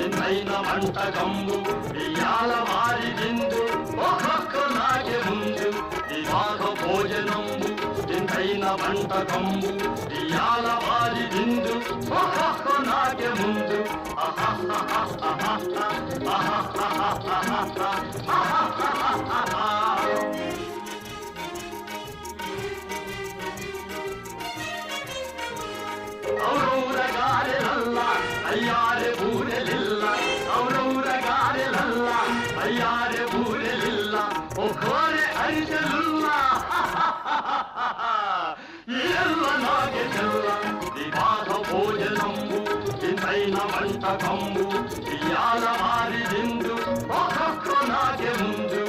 వింతైన వంటకంబు ఇయాల వారి విందు ఒక్కొక్క నాకే ముందు వివాహ భోజనంబు వింతైన వంటకంబు ఇయాల వారి విందు ఒక్కొక్క నాకే ముందు ఔరౌరగారెలల్ల అయ్యారె బూరెలిల్ల ఔరౌరగారెలల్ల అయ్యారె బూరెలిల్ల ఒక్కోరె అరిసెలుల్ల ఎల్ల నాగే చెల్ల వివాహ భోజనంబు వింతైన వంటకంబు ఇయాల వారి విందు ఒక్కొక్క నాగే ముందు